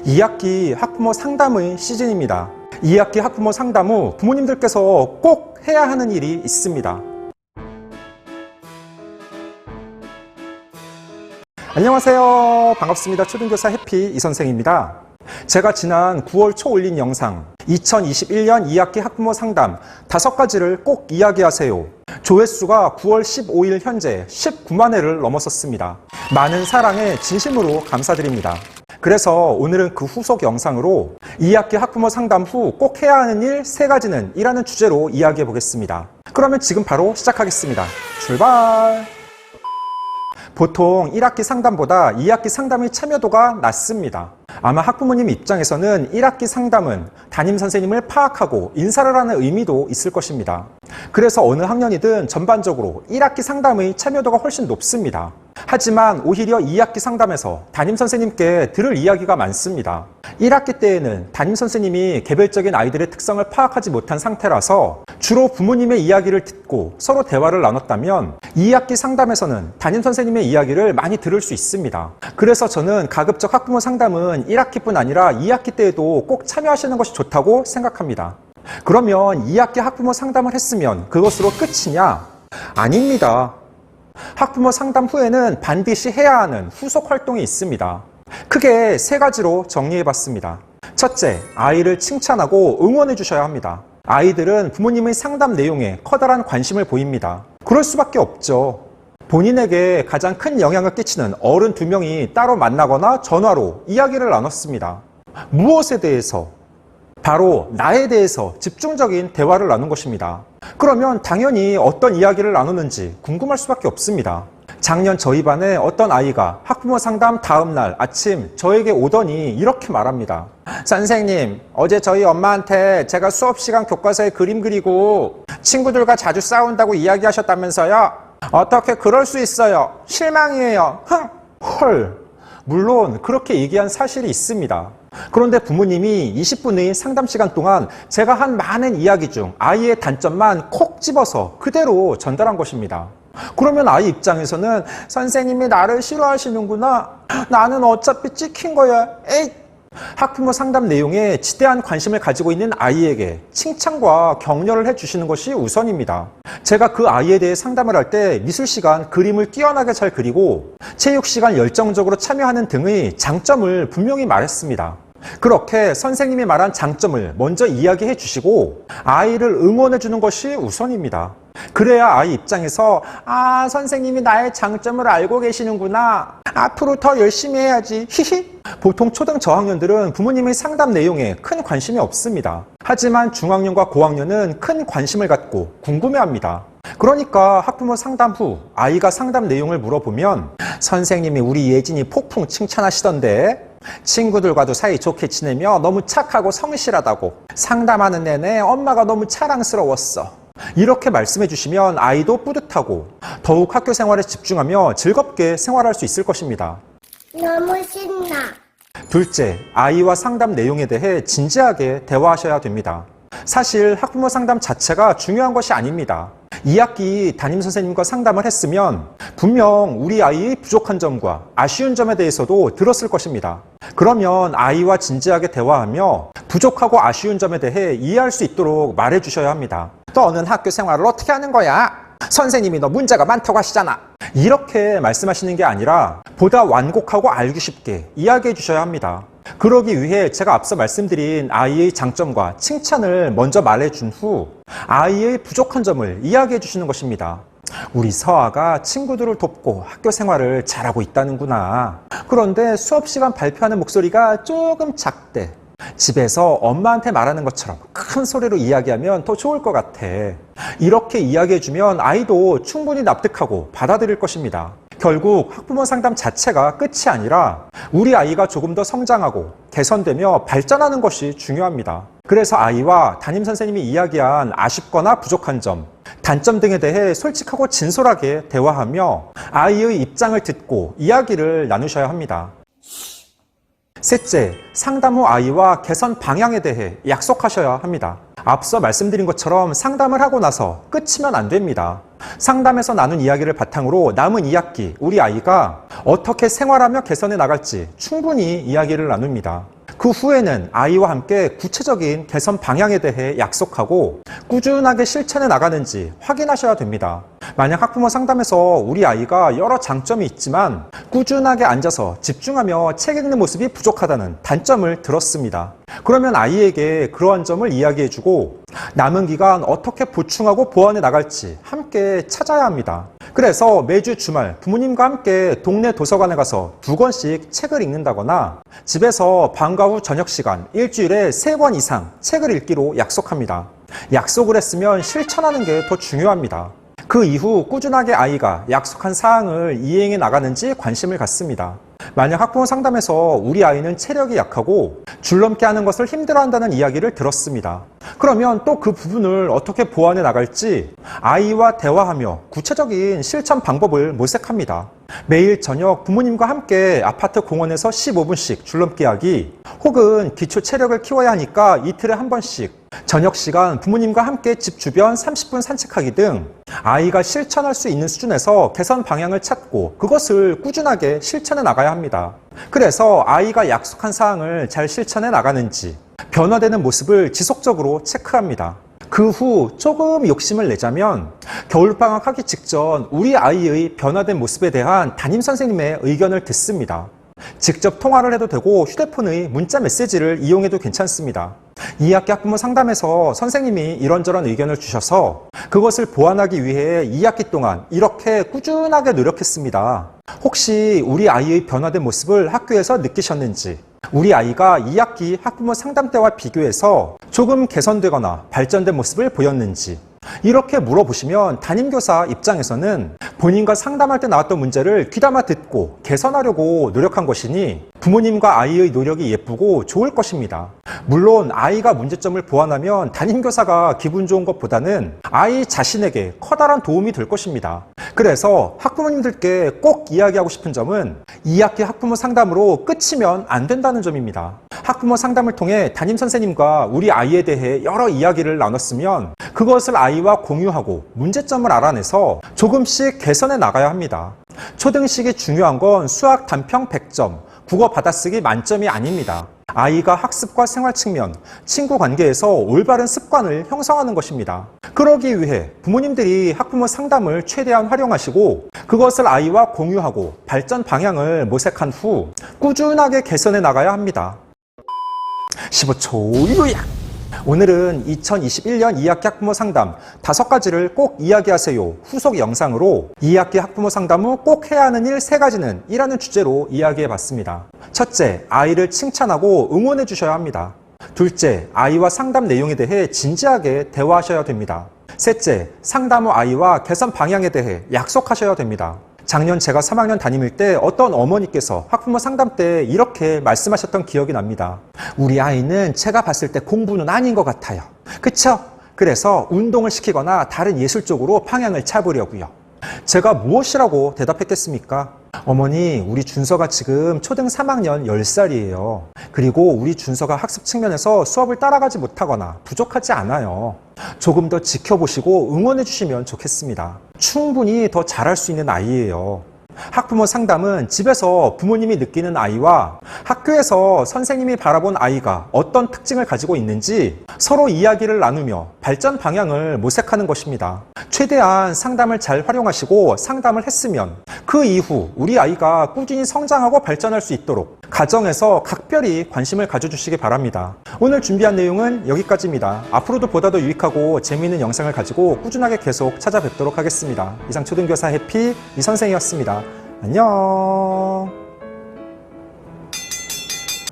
2학기 학부모 상담의 시즌입니다. 2학기 학부모 상담 후 부모님들께서 꼭 해야 하는 일이 있습니다. 안녕하세요. 반갑습니다. 초등교사 해피 이선생입니다. 제가 지난 9월 초 올린 영상 2021년 2학기 학부모 상담 5가지를 꼭 이야기하세요. 조회수가 9월 15일 현재 19만 회를 넘었었습니다. 많은 사랑에 진심으로 감사드립니다. 그래서 오늘은 그 후속 영상으로 2학기 학부모 상담 후 꼭 해야 하는 일 3가지는 이라는 주제로 이야기해 보겠습니다. 그러면 지금 바로 시작하겠습니다. 출발! 보통 1학기 상담보다 2학기 상담의 참여도가 낮습니다. 아마 학부모님 입장에서는 1학기 상담은 담임선생님을 파악하고 인사를 하는 의미도 있을 것입니다. 그래서 어느 학년이든 전반적으로 1학기 상담의 참여도가 훨씬 높습니다. 하지만 오히려 2학기 상담에서 담임선생님께 들을 이야기가 많습니다. 1학기 때에는 담임선생님이 개별적인 아이들의 특성을 파악하지 못한 상태라서 주로 부모님의 이야기를 듣고 서로 대화를 나눴다면 2학기 상담에서는 담임선생님의 이야기를 많이 들을 수 있습니다. 그래서 저는 가급적 학부모 상담은 1학기뿐 아니라 2학기 때에도 꼭 참여하시는 것이 좋다고 생각합니다. 그러면 2학기 학부모 상담을 했으면 그것으로 끝이냐? 아닙니다. 학부모 상담 후에는 반드시 해야 하는 후속 활동이 있습니다. 크게 3가지로 정리해봤습니다. 첫째, 아이를 칭찬하고 응원해 주셔야 합니다. 아이들은 부모님의 상담 내용에 커다란 관심을 보입니다. 그럴 수밖에 없죠. 본인에게 가장 큰 영향을 끼치는 어른 2명이 따로 만나거나 전화로 이야기를 나눴습니다. 무엇에 대해서? 바로 나에 대해서 집중적인 대화를 나눈 것입니다. 그러면 당연히 어떤 이야기를 나누는지 궁금할 수밖에 없습니다. 작년 저희 반에 어떤 아이가 학부모 상담 다음 날 아침 저에게 오더니 이렇게 말합니다. 선생님, 어제 저희 엄마한테 제가 수업 시간 교과서에 그림 그리고 친구들과 자주 싸운다고 이야기하셨다면서요? 어떻게 그럴 수 있어요? 실망이에요. 헐. 물론 그렇게 얘기한 사실이 있습니다. 그런데 부모님이 20분의 상담 시간 동안 제가 한 많은 이야기 중 아이의 단점만 콕 집어서 그대로 전달한 것입니다. 그러면 아이 입장에서는 선생님이 나를 싫어하시는구나. 나는 어차피 찍힌 거야. 에잇! 학부모 상담 내용에 지대한 관심을 가지고 있는 아이에게 칭찬과 격려를 해주시는 것이 우선입니다. 제가 그 아이에 대해 상담을 할 때 미술 시간 그림을 뛰어나게 잘 그리고 체육 시간 열정적으로 참여하는 등의 장점을 분명히 말했습니다. 그렇게 선생님이 말한 장점을 먼저 이야기해 주시고 아이를 응원해 주는 것이 우선입니다. 그래야 아이 입장에서 선생님이 나의 장점을 알고 계시는구나. 앞으로 더 열심히 해야지. 히히. 보통 초등 저학년들은 부모님의 상담 내용에 큰 관심이 없습니다. 하지만 중학년과 고학년은 큰 관심을 갖고 궁금해합니다. 그러니까 학부모 상담 후 아이가 상담 내용을 물어보면 선생님이 우리 예진이 폭풍 칭찬하시던데 친구들과도 사이좋게 지내며 너무 착하고 성실하다고 상담하는 내내 엄마가 너무 자랑스러웠어. 이렇게 말씀해 주시면 아이도 뿌듯하고 더욱 학교 생활에 집중하며 즐겁게 생활할 수 있을 것입니다. 너무 신나. 둘째, 아이와 상담 내용에 대해 진지하게 대화하셔야 됩니다. 사실 학부모 상담 자체가 중요한 것이 아닙니다. 2학기 담임선생님과 상담을 했으면 분명 우리 아이의 부족한 점과 아쉬운 점에 대해서도 들었을 것입니다. 그러면 아이와 진지하게 대화하며 부족하고 아쉬운 점에 대해 이해할 수 있도록 말해주셔야 합니다. 너는 학교 생활을 어떻게 하는 거야? 선생님이 너 문제가 많다고 하시잖아. 이렇게 말씀하시는 게 아니라 보다 완곡하고 알기 쉽게 이야기해 주셔야 합니다. 그러기 위해 제가 앞서 말씀드린 아이의 장점과 칭찬을 먼저 말해준 후 아이의 부족한 점을 이야기해 주시는 것입니다. 우리 서아가 친구들을 돕고 학교 생활을 잘하고 있다는구나. 그런데 수업 시간 발표하는 목소리가 조금 작대. 집에서 엄마한테 말하는 것처럼 큰 소리로 이야기하면 더 좋을 것 같아. 이렇게 이야기해주면 아이도 충분히 납득하고 받아들일 것입니다. 결국 학부모 상담 자체가 끝이 아니라 우리 아이가 조금 더 성장하고 개선되며 발전하는 것이 중요합니다. 그래서 아이와 담임선생님이 이야기한 아쉽거나 부족한 점, 단점 등에 대해 솔직하고 진솔하게 대화하며 아이의 입장을 듣고 이야기를 나누셔야 합니다. 셋째, 상담 후 아이와 개선 방향에 대해 약속하셔야 합니다. 앞서 말씀드린 것처럼 상담을 하고 나서 끝이면 안 됩니다. 상담에서 나눈 이야기를 바탕으로 남은 2학기 우리 아이가 어떻게 생활하며 개선해 나갈지 충분히 이야기를 나눕니다. 그 후에는 아이와 함께 구체적인 개선 방향에 대해 약속하고 꾸준하게 실천해 나가는지 확인하셔야 됩니다. 만약 학부모 상담에서 우리 아이가 여러 장점이 있지만 꾸준하게 앉아서 집중하며 책 읽는 모습이 부족하다는 단점을 들었습니다. 그러면 아이에게 그러한 점을 이야기해주고 남은 기간 어떻게 보충하고 보완해 나갈지 함께 찾아야 합니다. 그래서 매주 주말 부모님과 함께 동네 도서관에 가서 2권씩 책을 읽는다거나 집에서 방과 후 저녁 시간 일주일에 3권 이상 책을 읽기로 약속합니다. 약속을 했으면 실천하는 게 더 중요합니다. 그 이후 꾸준하게 아이가 약속한 사항을 이행해 나가는지 관심을 갖습니다. 만약 학부모 상담에서 우리 아이는 체력이 약하고 줄넘기 하는 것을 힘들어한다는 이야기를 들었습니다. 그러면 또 그 부분을 어떻게 보완해 나갈지 아이와 대화하며 구체적인 실천 방법을 모색합니다. 매일 저녁 부모님과 함께 아파트 공원에서 15분씩 줄넘기 하기, 혹은 기초 체력을 키워야 하니까 이틀에 한 번씩 저녁 시간 부모님과 함께 집 주변 30분 산책하기 등 아이가 실천할 수 있는 수준에서 개선 방향을 찾고 그것을 꾸준하게 실천해 나가야 합니다. 그래서 아이가 약속한 사항을 잘 실천해 나가는지 변화되는 모습을 지속적으로 체크합니다. 그 후 조금 욕심을 내자면 겨울방학 하기 직전 우리 아이의 변화된 모습에 대한 담임선생님의 의견을 듣습니다. 직접 통화를 해도 되고 휴대폰의 문자 메시지를 이용해도 괜찮습니다. 2학기 학부모 상담에서 선생님이 이런저런 의견을 주셔서 그것을 보완하기 위해 2학기 동안 이렇게 꾸준하게 노력했습니다. 혹시 우리 아이의 변화된 모습을 학교에서 느끼셨는지, 우리 아이가 2학기 학부모 상담 때와 비교해서 조금 개선되거나 발전된 모습을 보였는지 이렇게 물어보시면 담임교사 입장에서는 본인과 상담할 때 나왔던 문제를 귀담아 듣고 개선하려고 노력한 것이니 부모님과 아이의 노력이 예쁘고 좋을 것입니다. 물론 아이가 문제점을 보완하면 담임교사가 기분 좋은 것보다는 아이 자신에게 커다란 도움이 될 것입니다. 그래서 학부모님들께 꼭 이야기하고 싶은 점은 2학기 학부모 상담으로 끝이면 안 된다는 점입니다. 학부모 상담을 통해 담임선생님과 우리 아이에 대해 여러 이야기를 나눴으면 그것을 아이와 공유하고 문제점을 알아내서 조금씩 개선해 나가야 합니다. 초등식이 중요한 건 수학 단평 100점, 국어 받아쓰기 만점이 아닙니다. 아이가 학습과 생활 측면, 친구 관계에서 올바른 습관을 형성하는 것입니다. 그러기 위해 부모님들이 학부모 상담을 최대한 활용하시고 그것을 아이와 공유하고 발전 방향을 모색한 후 꾸준하게 개선해 나가야 합니다. 15초 요약! 오늘은 2021년 2학기 학부모 상담 5가지를 꼭 이야기하세요 후속 영상으로 2학기 학부모 상담 후 꼭 해야 하는 일 3가지는 이라는 주제로 이야기해 봤습니다. 첫째, 아이를 칭찬하고 응원해 주셔야 합니다. 둘째, 아이와 상담 내용에 대해 진지하게 대화하셔야 됩니다. 셋째, 상담 후 아이와 개선 방향에 대해 약속하셔야 됩니다. 작년 제가 3학년 담임일 때 어떤 어머니께서 학부모 상담 때 이렇게 말씀하셨던 기억이 납니다. 우리 아이는 제가 봤을 때 공부는 아닌 것 같아요. 그쵸? 그래서 운동을 시키거나 다른 예술 쪽으로 방향을 잡으려고요. 제가 무엇이라고 대답했겠습니까? 어머니, 우리 준서가 지금 초등 3학년 10살이에요. 그리고 우리 준서가 학습 측면에서 수업을 따라가지 못하거나 부족하지 않아요. 조금 더 지켜보시고 응원해 주시면 좋겠습니다. 충분히 더 잘할 수 있는 아이예요. 학부모 상담은 집에서 부모님이 느끼는 아이와 학교에서 선생님이 바라본 아이가 어떤 특징을 가지고 있는지 서로 이야기를 나누며 발전 방향을 모색하는 것입니다. 최대한 상담을 잘 활용하시고 상담을 했으면 그 이후 우리 아이가 꾸준히 성장하고 발전할 수 있도록 가정에서 각별히 관심을 가져주시기 바랍니다. 오늘 준비한 내용은 여기까지입니다. 앞으로도 보다 더 유익하고 재미있는 영상을 가지고 꾸준하게 계속 찾아뵙도록 하겠습니다. 이상 초등교사 해피 이선생이었습니다. 안녕.